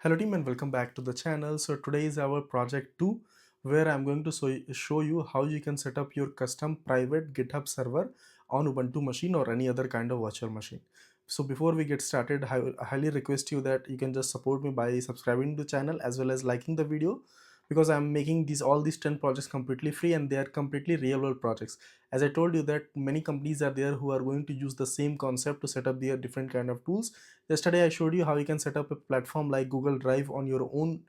Hello team and welcome back to the channel. So today is our project 2 where I'm going to show you how you can set up your custom private GitHub server on Ubuntu machine or any other kind of virtual machine. So before we get started, I highly request you that you can just support me by subscribing to the channel as well as liking the video, because I'm making all these 10 projects completely free and they are completely real world projects. As I told you that many companies are there who are going to use the same concept to set up their different kind of tools. Yesterday I showed you how you can set up a platform like Google Drive on your own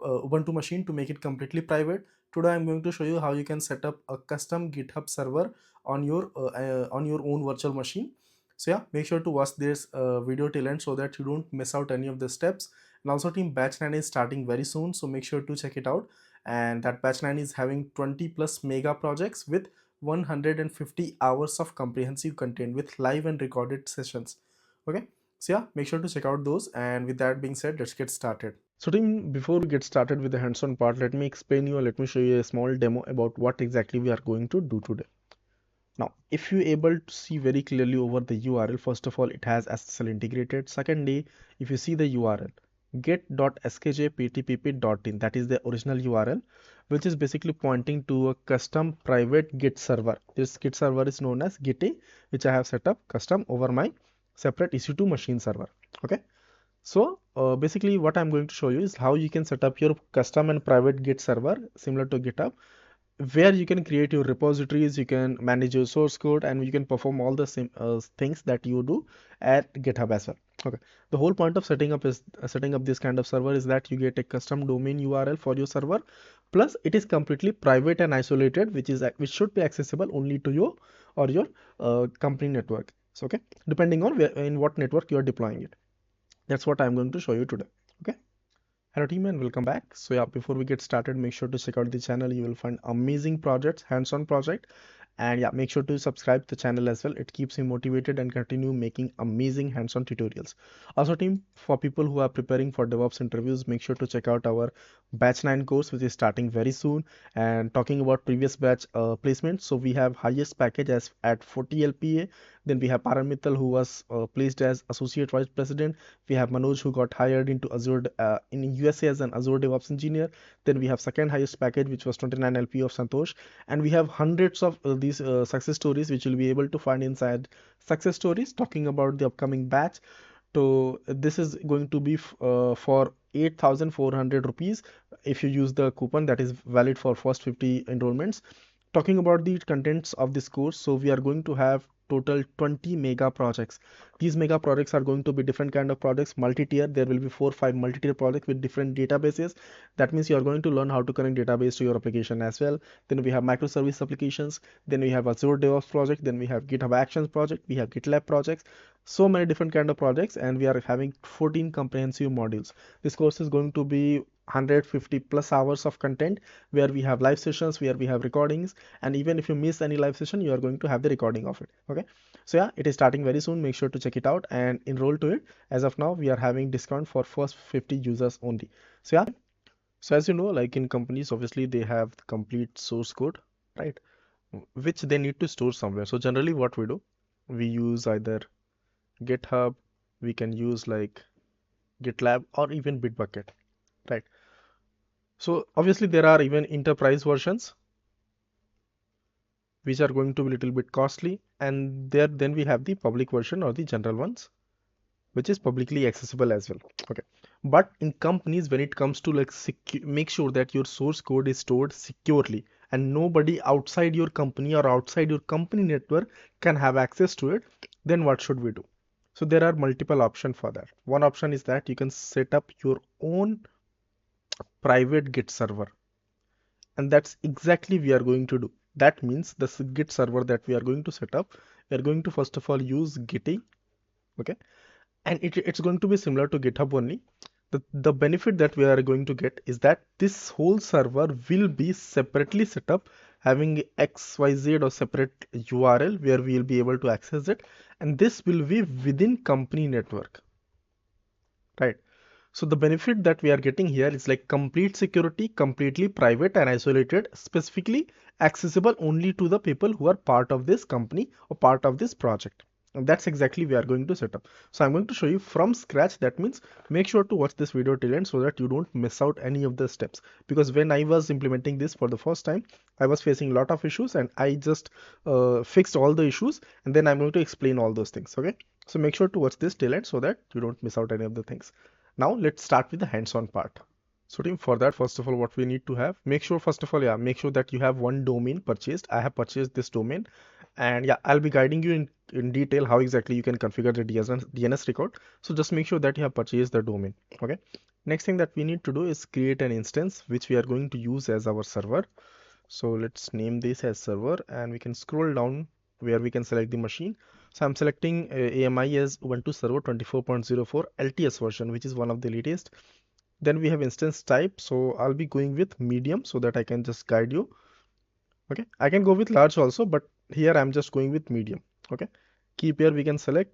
Ubuntu machine to make it completely private. Today I'm going to show you how you can set up a custom GitHub server on your own virtual machine. So yeah, make sure to watch this video till end so that you don't miss out any of the steps. And also team, batch 9 is starting very soon, so make sure to check it out. And that batch 9 is having 20 plus mega projects with 150 hours of comprehensive content with live and recorded sessions. Okay, so yeah, make sure to check out those. And with that being said, let's get started. So team, before we get started with the hands-on part, let me show you a small demo about what exactly we are going to do today. Now, if you're able to see very clearly over the URL, first of all, it has SSL integrated. Secondly, if you see the URL, get.skjptpp.in, that is the original URL, which is basically pointing to a custom private Git server. This Git server is known as 𝗕𝗃, which I have set up custom over my separate EC2 machine server. Okay. So basically what I'm going to show you is how you can set up your custom and private Git server similar to GitHub, where you can create your repositories, you can manage your source code, and you can perform all the same things that you do at GitHub as well. Okay, the whole point of setting up this kind of server is that you get a custom domain URL for your server, plus it is completely private and isolated, which should be accessible only to you or your company network. So okay, depending on in what network you are deploying it. That's what I'm going to show you today. Okay. Hello team and welcome back. So yeah, before we get started, make sure to check out the channel. You will find amazing projects, hands-on project, and yeah, make sure to subscribe to the channel as well. It keeps me motivated and continue making amazing hands-on tutorials. Also team, for people who are preparing for DevOps interviews, make sure to check out our batch 9 course, which is starting very soon. And talking about previous batch placements, so we have highest package as at 40 LPA. Then we have Paramithal, who was placed as associate vice president. We have Manoj, who got hired into Azure in USA as an Azure DevOps engineer. Then we have second highest package, which was 29 LP of Santosh. And we have hundreds of these success stories, which you'll be able to find inside success stories talking about the upcoming batch. So this is going to be for 8,400 rupees if you use the coupon that is valid for first 50 enrollments. Talking about the contents of this course, so we are going to have total 20 mega projects. These mega projects are going to be different kind of projects, multi-tier. There will be 4-5 multi-tier projects with different databases. That means you are going to learn how to connect database to your application as well. Then we have microservice applications. Then we have Azure DevOps project. Then we have GitHub Actions project. We have GitLab projects. So many different kind of projects, and we are having 14 comprehensive modules. This course is going to be 150 plus hours of content, where we have live sessions, where we have recordings, and even if you miss any live session, you are going to have the recording of it. Okay, so yeah, it is starting very soon. Make sure to check it out and enroll to it. As of now, we are having discount for first 50 users only. So yeah, so as you know, like in companies, obviously they have complete source code, right, which they need to store somewhere. So generally what we do, we use either GitHub, we can use like GitLab or even Bitbucket, right? So obviously there are even enterprise versions which are going to be a little bit costly, and then we have the public version or the general ones, which is publicly accessible as well. Okay, but in companies, when it comes to like make sure that your source code is stored securely and nobody outside your company or outside your company network can have access to it, then what should we do? So there are multiple options for that. One option is that you can set up your own private Git server, and that's exactly we are going to do. That means the Git server that we are going to set up, we are going to first of all use 𝗕𝗃. Okay, and it's going to be similar to GitHub only. The benefit that we are going to get is that this whole server will be separately set up, having XYZ or separate URL where we will be able to access it, and this will be within company network, right? So the benefit that we are getting here is like complete security, completely private and isolated, specifically accessible only to the people who are part of this company or part of this project. And that's exactly we are going to set up. So I'm going to show you from scratch. That means make sure to watch this video till end so that you don't miss out any of the steps. Because when I was implementing this for the first time, I was facing a lot of issues and I just fixed all the issues, and then I'm going to explain all those things. Okay. So make sure to watch this till end so that you don't miss out any of the things. Now let's start with the hands-on part. So team, for that, first of all, what we need to have, make sure first of all, yeah, make sure that you have one domain purchased. I have purchased this domain, and yeah, I'll be guiding you in detail how exactly you can configure the DNS record. So just make sure that you have purchased the domain. Okay. Next thing that we need to do is create an instance which we are going to use as our server. So let's name this as server, and we can scroll down where we can select the machine. So I'm selecting AMI as Ubuntu Server 24.04 LTS version, which is one of the latest. Then we have instance type, so I'll be going with medium so that I can just guide you. Okay, I can go with large also, but here I'm just going with medium. Okay, key pair we can select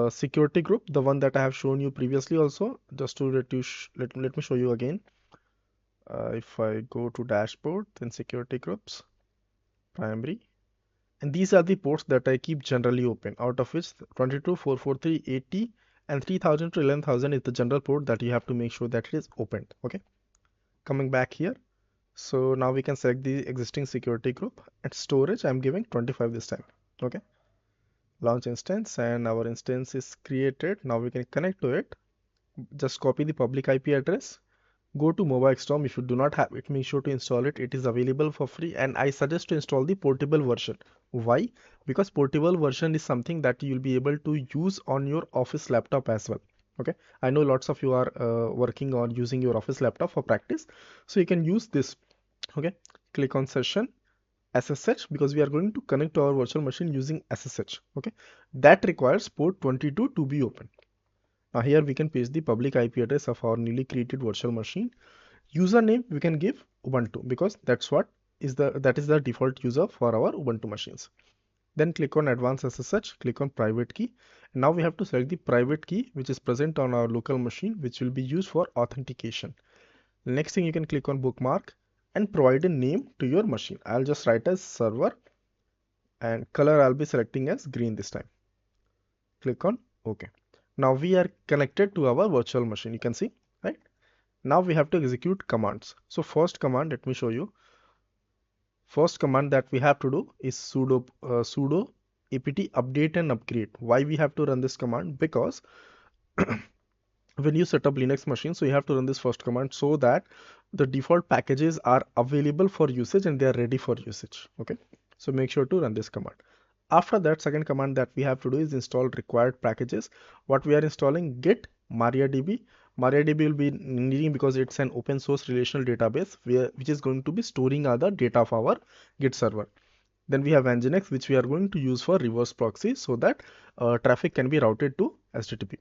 security group, the one that I have shown you previously also. Just to let me show you again. If I go to dashboard, then security groups, primary, and these are the ports that I keep generally open, out of which 22, 443, 80 and 3000 to 11000 is the general port that you have to make sure that it is opened. Okay, coming back here, so now we can select the existing security group, and storage I'm giving 25 this time. Okay, launch instance, and our instance is created. Now we can connect to it. Just copy the public IP address, go to MobaXtorm. If you do not have it, make sure to install it. It is available for free, and I suggest to install the portable version. Why? Because portable version is something that you'll be able to use on your office laptop as well. Okay, I know lots of you are working on using your office laptop for practice, so you can use this. Okay, click on session SSH, because we are going to connect to our virtual machine using SSH. Okay, that requires port 22 to be open. Now here we can paste the public IP address of our newly created virtual machine. Username we can give Ubuntu, because that is the default user for our Ubuntu machines. Then click on advanced SSH, click on private key. And now we have to select the private key which is present on our local machine, which will be used for authentication. Next thing, you can click on bookmark and provide a name to your machine. I'll just write as server, and color I'll be selecting as green this time. Click on OK. Now we are connected to our virtual machine. You can see, right? Now we have to execute commands. So first command, let me show you. First command that we have to do is sudo apt update and upgrade. Why we have to run this command? Because when you set up Linux machine, so you have to run this first command so that the default packages are available for usage and they are ready for usage. Okay, so make sure to run this command. After that, second command that we have to do is install required packages. What we are installing, git MariaDB. MariaDB will be needing because it's an open source relational database which is going to be storing other data of our Git server. Then we have Nginx, which we are going to use for reverse proxy so that traffic can be routed to HTTP.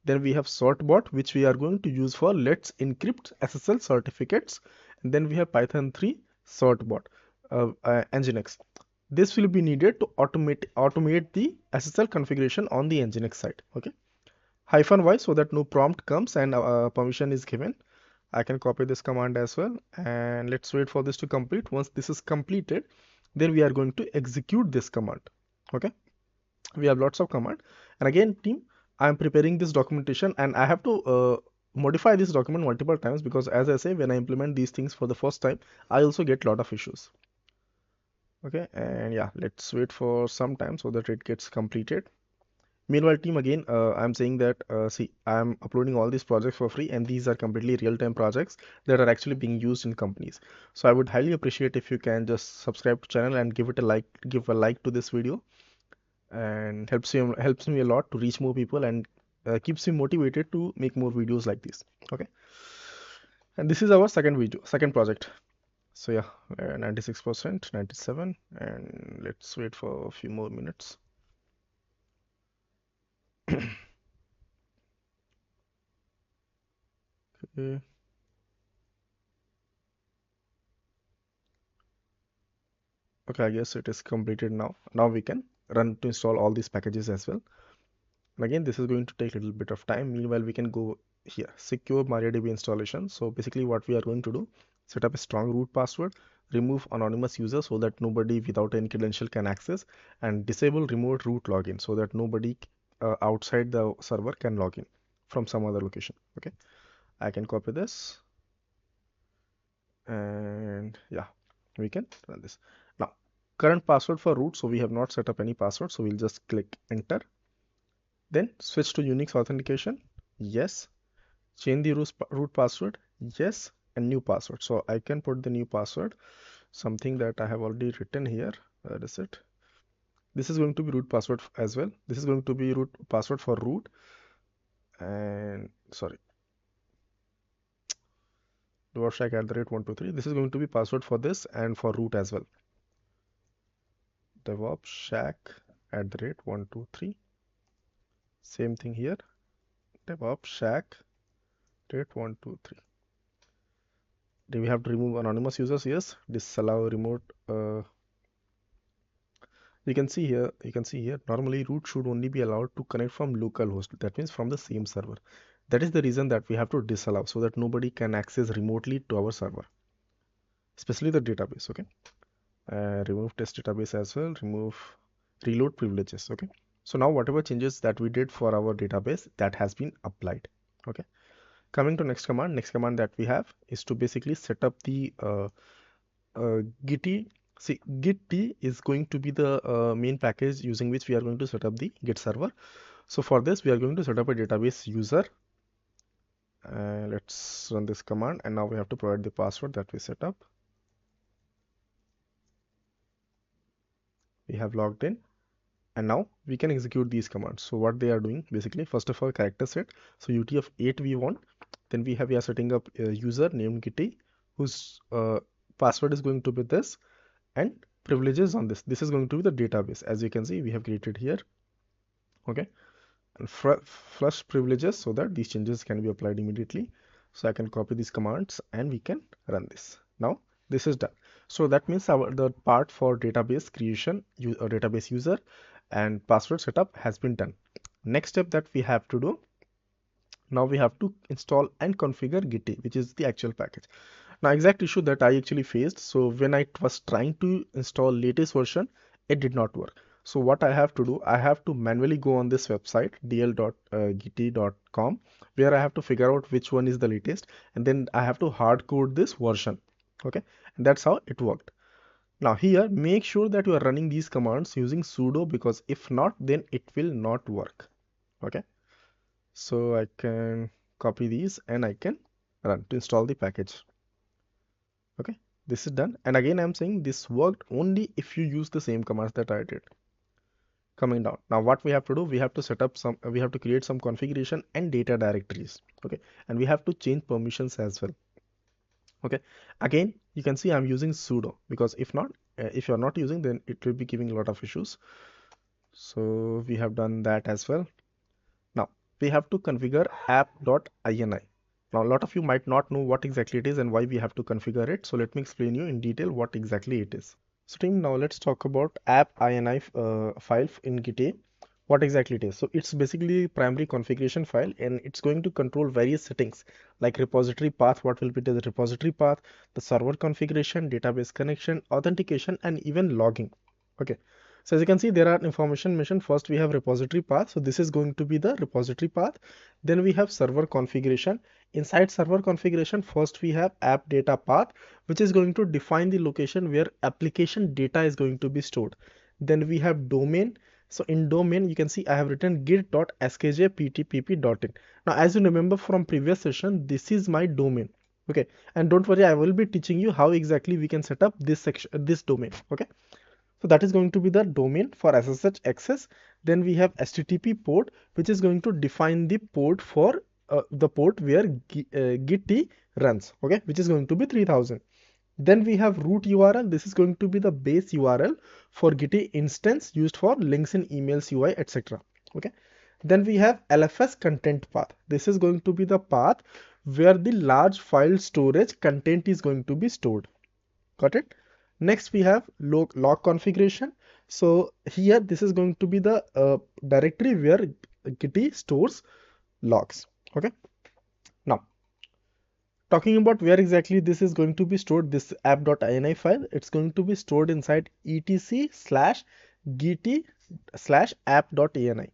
Then we have sortbot, which we are going to use for let's encrypt SSL certificates. And then we have Python 3 sortbot, Nginx. This will be needed to automate the SSL configuration on the Nginx side. Okay, -y so that no prompt comes and permission is given. I can copy this command as well, and let's wait for this to complete. Once this is completed, then we are going to execute this command. Okay, we have lots of command, and again team, I am preparing this documentation and I have to modify this document multiple times, because as I say, when I implement these things for the first time, I also get a lot of issues. Okay, and yeah, let's wait for some time so that it gets completed. Meanwhile team, again I'm saying that see, I'm uploading all these projects for free, and these are completely real-time projects that are actually being used in companies. So I would highly appreciate if you can just subscribe to channel and give a like to this video, and helps me a lot to reach more people, and keeps me motivated to make more videos like this. Okay, and this is our second project. So yeah, 96%, 97, and let's wait for a few more minutes. Okay. Okay, I guess it is completed now. Now we can run to install all these packages as well. And again, this is going to take a little bit of time. Meanwhile, we can go here, secure MariaDB installation. So basically what we are going to do, set up a strong root password. remove anonymous user so that nobody without any credential can access, and disable remote root login so that nobody outside the server can log in from some other location. Okay, I can copy this, and yeah, we can run this. Now, current password for root, so we have not set up any password, so we'll just click enter. Then switch to Unix authentication, yes. Change the root password, yes, and new password. So I can put the new password, something that I have already written here. Where is it? This is going to be root password as well. This is going to be root password for root, and sorry, @123. This is going to be password for this and for root as well. DevOps_123. Same thing here. DevOps_123. Do we have to remove anonymous users? Yes. Disallow remote. You can see here. Normally, root should only be allowed to connect from localhost. That means from the same server. That is the reason that we have to disallow, so that nobody can access remotely to our server, especially the database. Okay. Remove test database as well. Remove reload privileges. Okay. So now whatever changes that we did for our database, that has been applied. Okay. Coming to next command that we have is to basically set up the 𝗖𝗔𝗃. See, 𝗔𝗃 is going to be the main package using which we are going to set up the Git server. So for this, we are going to set up a database user. Let's run this command, and now we have to provide the password that we set up. We have logged in, and now we can execute these commands. So what they are doing, basically, first of all, character set. So UTF-8 we want. Then we are setting up a user named 𝗖𝗃, whose password is going to be this, and privileges on this. This is going to be the database. As you can see, we have created here. Okay, and flush privileges so that these changes can be applied immediately. So I can copy these commands and we can run this. Now this is done. So that means the part for database creation, database user and password setup has been done. Next step that we have to do, now we have to install and configure 𝗖𝗃, which is the actual package. Now, exact issue that I actually faced. So when I was trying to install latest version, it did not work. So what I have to do, I have to manually go on this website dl.gsity.com, where I have to figure out which one is the latest, and then I have to hard code this version. Okay, and that's how it worked. Now here, make sure that you are running these commands using sudo, because if not, then it will not work. Okay, so I can copy these and I can run to install the package. Okay, this is done. And again, I'm saying this worked only if you use the same commands that I did. Coming down. Now what we have to do, we have to set up we have to create some configuration and data directories. Okay, and we have to change permissions as well. Okay, again, you can see I'm using sudo, because if not, if you're not using, then it will be giving a lot of issues. So we have done that as well. Now we have to configure app.ini. Now, a lot of you might not know what exactly it is and why we have to configure it. So let me explain you in detail what exactly it is. So team, now let's talk about app.ini file in 𝗖𝗃. What exactly it is. So it's basically primary configuration file, and it's going to control various settings like repository path, what will be the repository path, the server configuration, database connection, authentication, and even logging. Okay. So as you can see, there are information mentioned. First, we have repository path. So this is going to be the repository path. Then we have server configuration. Inside server configuration, first we have app data path, which is going to define the location where application data is going to be stored. Then we have domain. So in domain, you can see I have written git.skj.ptpp.in. Now, as you remember from previous session, this is my domain. Okay. And don't worry, I will be teaching you how exactly we can set up this section, this domain. Okay. So that is going to be the domain for SSH access. Then we have HTTP port, which is going to define the port for the port where 𝗖𝗃 runs, okay, which is going to be 3000. Then we have root URL. This is going to be the base URL for 𝗖𝗃 instance used for links in emails, UI, etc. Okay. Then we have LFS content path. This is going to be the path where the large file storage content is going to be stored. Got it? Next, we have log configuration. So here, this is going to be the directory where 𝗖𝗃 stores logs. Okay. Now, talking about where exactly this is going to be stored, this app.ini file, it's going to be stored inside etc/git/app.ini.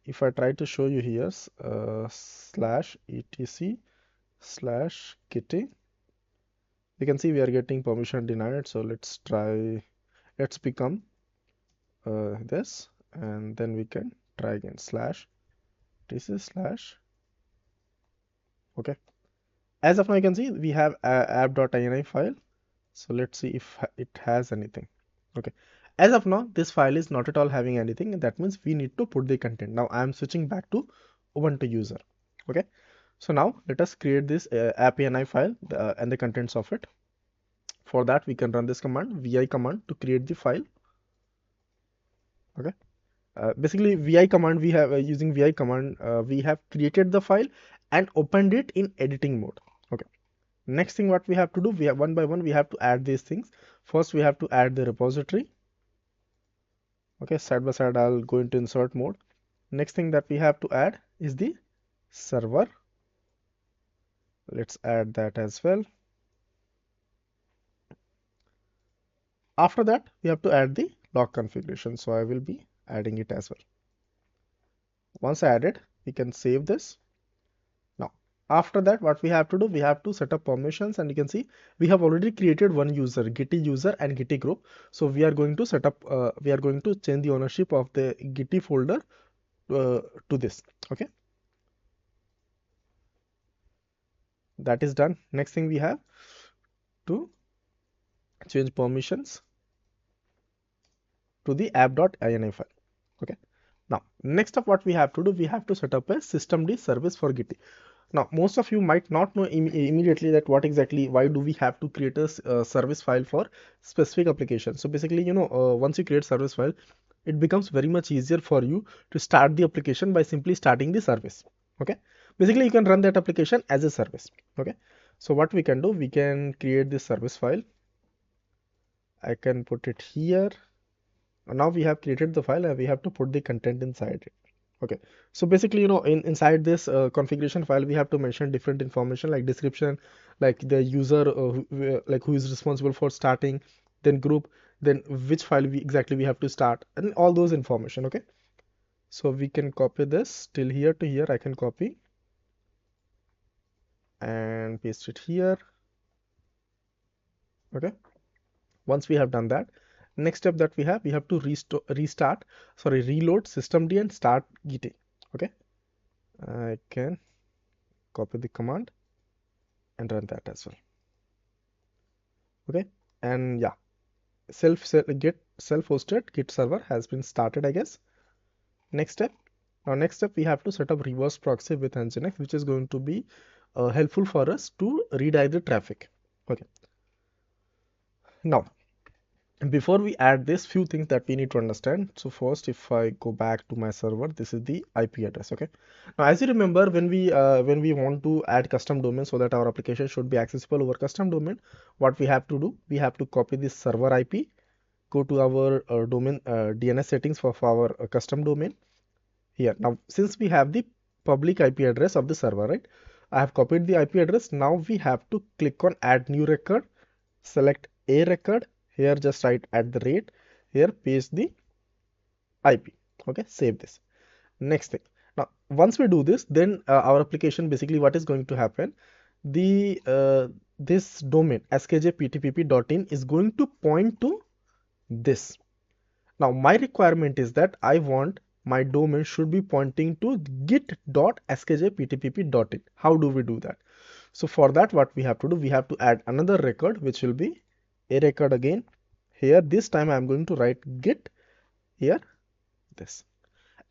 If I try to show you here, /etc/git, you can see we are getting permission denied. So let's try, let's become this, and then we can try again /etc/ okay. As of now, you can see we have app.ini file. So let's see if it has anything. Okay, as of now this file is not at all having anything, and that means we need to put the content. Now I am switching back to Ubuntu user. Okay, so now let us create this app.ini file and the contents of it. For that we can run this command, vi command, to create the file. Okay, basically vi command, we have using vi command we have created the file and opened it in editing mode. Okay, next thing what we have to do, we have one by one we have to add these things. First we have to add the repository. Okay, side by side I'll go into insert mode. Next thing that we have to add is the server. Let's add that as well. After that we have to add the log configuration, so I will be adding it as well. Once added, we can save this. Now after that what we have to do, we have to set up permissions, and you can see we have already created one user, 𝗤𝗲 user and 𝗤𝗲 group. So we are going to set up we are going to change the ownership of the 𝗤𝗲 folder to this. Okay, that is done. Next thing we have to change permissions to the app.ini file. Okay, now next up what we have to do, we have to set up a systemd service for 𝗤𝗲. Now most of you might not know immediately that what exactly, why do we have to create a service file for specific application. So basically, you know, once you create service file, it becomes very much easier for you to start the application by simply starting the service. Okay, basically you can run that application as a service. Okay, so what we can do, we can create this service file. I can put it here. Now we have created the file and we have to put the content inside it. Okay, so basically, you know, inside this configuration file we have to mention different information like description, like the user like who is responsible for starting, then group, then which file exactly we have to start, and all those information. Okay, so we can copy this till here to here. I can copy and paste it here. Okay, once we have done that, next step that we have to reload systemd and start 𝗤𝗲. Okay, I can copy the command and run that as well. Okay, and yeah, self-hosted Git server has been started, I guess. Next step, we have to set up reverse proxy with Nginx, which is going to be helpful for us to redirect the traffic. Okay, now before we add this, few things that we need to understand. So first, if I go back to my server, this is the IP address. Okay, now as you remember, when we want to add custom domain so that our application should be accessible over custom domain, what we have to do, we have to copy this server IP, go to our domain DNS settings for our custom domain here. Now since we have the public IP address of the server, right, I have copied the IP address. Now we have to click on add new record, select a record. Here just write @ here paste the IP. Okay, save this. Next thing, now once we do this, then our application, basically what is going to happen, the this domain skjptpp.in is going to point to this. Now my requirement is that I want my domain should be pointing to git.skjptpp.in. How do we do that? So for that, what we have to do, we have to add another record, which will be a record again. Here this time I am going to write git here this,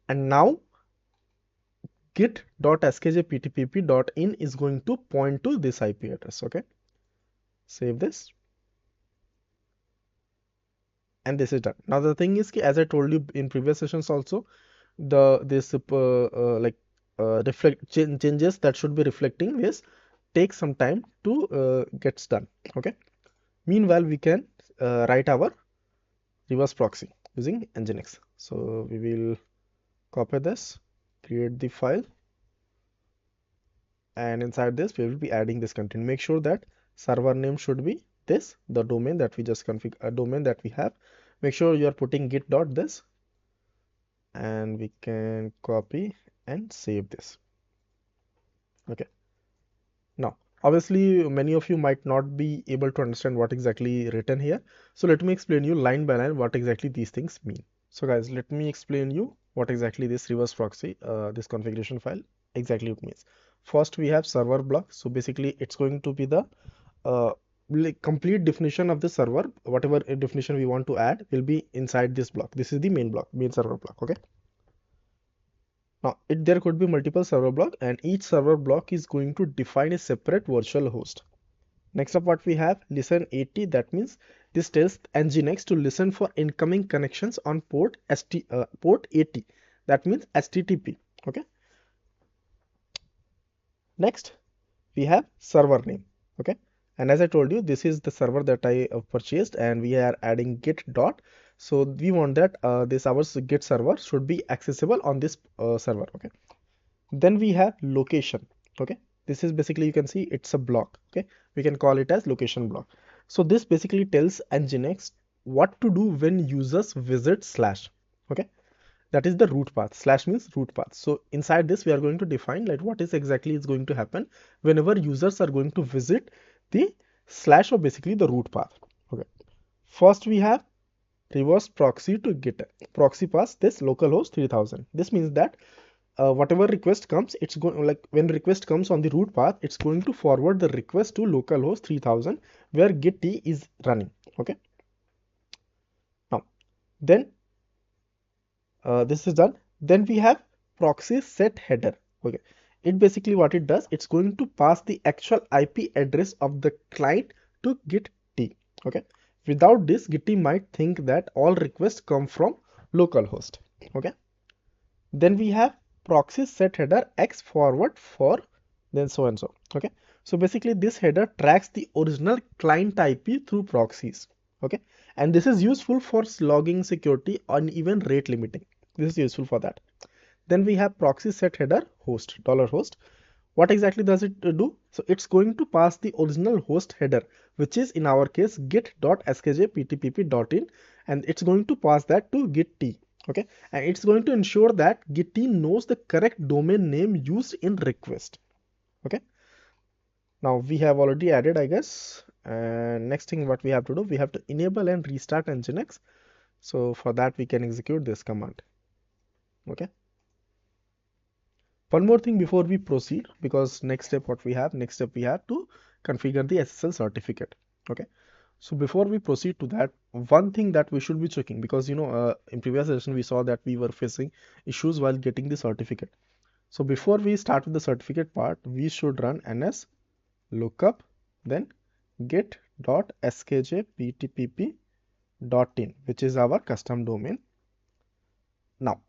and now git.skjptpp.in is going to point to this IP address. Okay, save this, and this is done. Now the thing is, as I told you in previous sessions also, this changes that should be reflecting this take some time to gets done. Okay, meanwhile we can write our reverse proxy using Nginx. So we will copy this, create the file, and inside this we will be adding this content. Make sure that server name should be this, the domain that we just config domain that we have. Make sure you are putting git.this, and we can copy and save this. Okay, now obviously many of you might not be able to understand what exactly written here, so let me explain you line by line what exactly these things mean. So guys, let me explain you what exactly this reverse proxy, this configuration file exactly it means. First we have server block. So basically it's going to be the complete definition of the server. Whatever definition we want to add will be inside this block. This is the main block, main server block. Okay, now there could be multiple server block, and each server block is going to define a separate virtual host. Next up what we have, listen 80. That means this tells nginx to listen for incoming connections on port 80. That means HTTP. Okay, next we have server name. Okay, and as I told you, this is the server that I purchased, and we are adding git dot. So we want that this our git server should be accessible on this server. Okay, then we have location. Okay, this is basically, you can see it's a block. Okay, we can call it as location block. So this basically tells nginx what to do when users visit slash. Okay, that is the root path. Slash means root path. So inside this we are going to define like what is exactly is going to happen whenever users are going to visit the slash, or basically the root path. Okay, first we have reverse proxy to git. Proxy pass this localhost 3000. This means that whatever request comes, it's going, like when request comes on the root path, it's going to forward the request to localhost 3000 where git is running. Okay, now then this is done. Then we have proxy set header. Okay, it basically what it does, it's going to pass the actual IP address of the client to git. Okay, without this, git might think that all requests come from localhost. Okay, then we have proxy set header x forward for then so and so. Okay, so basically this header tracks the original client IP through proxies. Okay, and this is useful for logging security and even rate limiting. This is useful for that. Then we have proxy set header host, $host. What exactly does it do? So it's going to pass the original host header, which is in our case git.skjptpp.in, and it's going to pass that to git. Okay, and it's going to ensure that git knows the correct domain name used in request. Okay, now we have already added, I guess, and next thing what we have to do, we have to enable and restart nginx. So for that we can execute this command. Okay, one more thing before we proceed, because next step we have to configure the SSL certificate. Okay, so before we proceed to that, one thing that we should be checking, because in previous session we saw that we were facing issues while getting the certificate. So before we start with the certificate part, we should run ns lookup then git.skjptpp.in, which is our custom domain. Now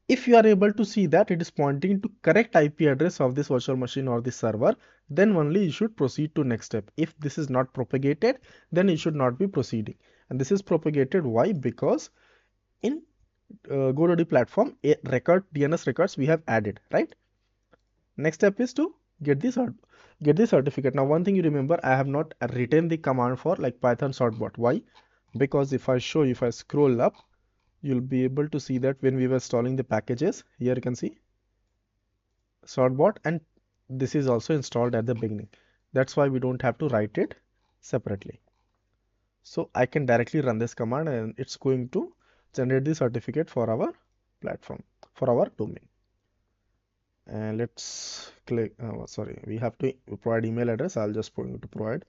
if you are able to see that it is pointing to correct IP address of this virtual machine or this server, then only you should proceed to next step. If this is not propagated, then you should not be proceeding. And this is propagated, why? Because in GoDaddy platform, a record DNS records we have added, right? Next step is to get the certificate. Now one thing you remember, I have not written the command for like Python sortbot. Why? Because if I scroll up, you'll be able to see that when we were installing the packages, here you can see sortbot, and this is also installed at the beginning. That's why we don't have to write it separately. So I can directly run this command and it's going to generate the certificate for our platform, for our domain. And let's click, sorry, we have to provide email address. I'll just going to provide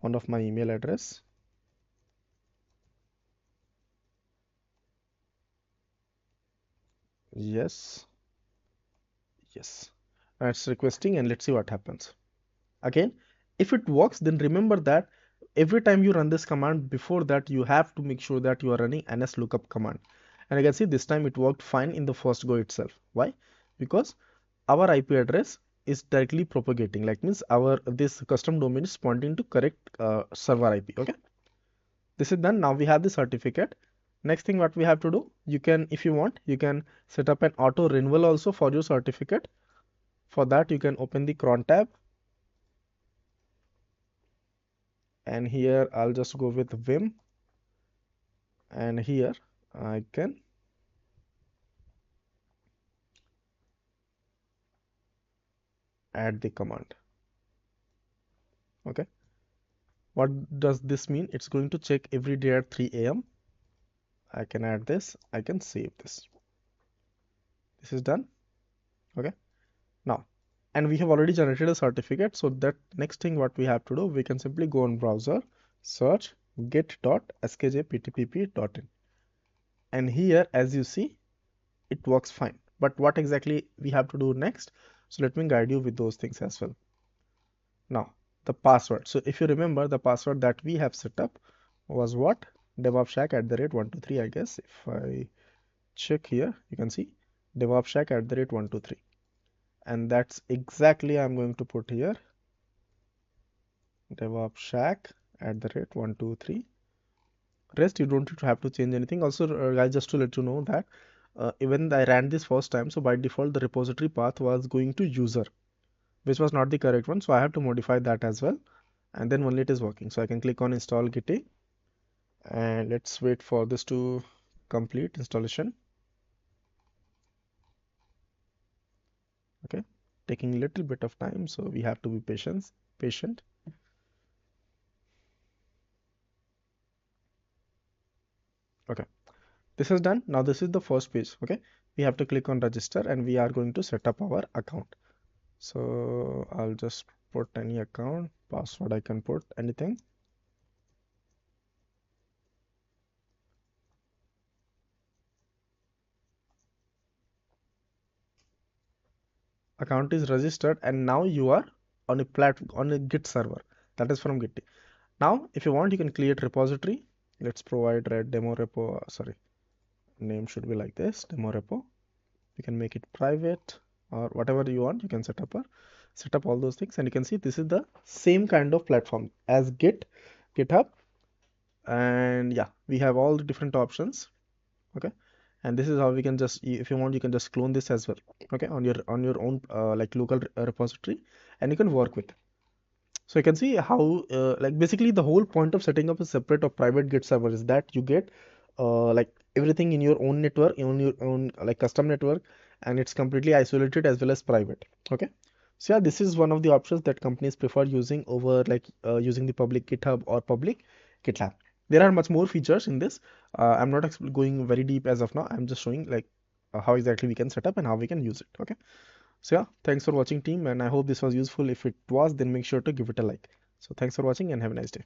one of my email address. Yes, and it's requesting, and let's see what happens. Again, if it works, then remember that every time you run this command, before that you have to make sure that you are running ns lookup command. And I can see this time it worked fine in the first go itself. Why? Because our IP address is directly propagating, like means this custom domain is pointing to correct server IP. Okay, this is done. Now we have the certificate. Next thing what we have to do, you can, if you want, you can set up an auto renewal also for your certificate. For that, you can open the cron tab, and here I'll just go with vim, and here I can add the command. Okay, what does this mean? It's going to check every day at 3 a.m. I can add this, I can save this. This is done. Okay, now, and we have already generated a certificate, so that next thing what we have to do, we can simply go on browser, search git.skjptpp.in, and here as you see it works fine. But what exactly we have to do next? So let me guide you with those things as well. Now the password, so if you remember, the password that we have set up was what? DevOpsShack@123. I guess if I check here, you can see DevOpsShack@123, and that's exactly I'm going to put here, DevOpsShack@123. Rest you don't have to change anything. Also, guys, just to let you know that even I ran this first time, so by default the repository path was going to user, which was not the correct one, so I have to modify that as well, and then only it is working. So I can click on install 𝗘𝗃, and let's wait for this to complete installation. Okay, taking a little bit of time, so we have to be patient. Okay, this is done. Now this is the first page. Okay, we have to click on register, and we are going to set up our account. So I'll just put any account, password I can put anything. Account is registered, and now you are on a Git server, that is from Git. Now if you want, you can create repository. Let's provide red demo repo, sorry, name should be like this, demo repo. You can make it private or whatever you want. You can set up all those things, and you can see this is the same kind of platform as GitHub, and yeah, we have all the different options. Okay, and this is how we can just, if you want, you can just clone this as well. Okay, on your own like local repository, and you can work with. So you can see how like basically the whole point of setting up a separate or private Git server is that you get like everything in your own network, on your own like custom network, and it's completely isolated as well as private. Okay, so yeah, this is one of the options that companies prefer using over like using the public GitHub or public GitLab. There are much more features in this. I'm not going very deep as of now. I'm just showing like how exactly we can set up and how we can use it. Okay, so yeah, thanks for watching team, and I hope this was useful. If it was, then make sure to give it a like. So thanks for watching and have a nice day.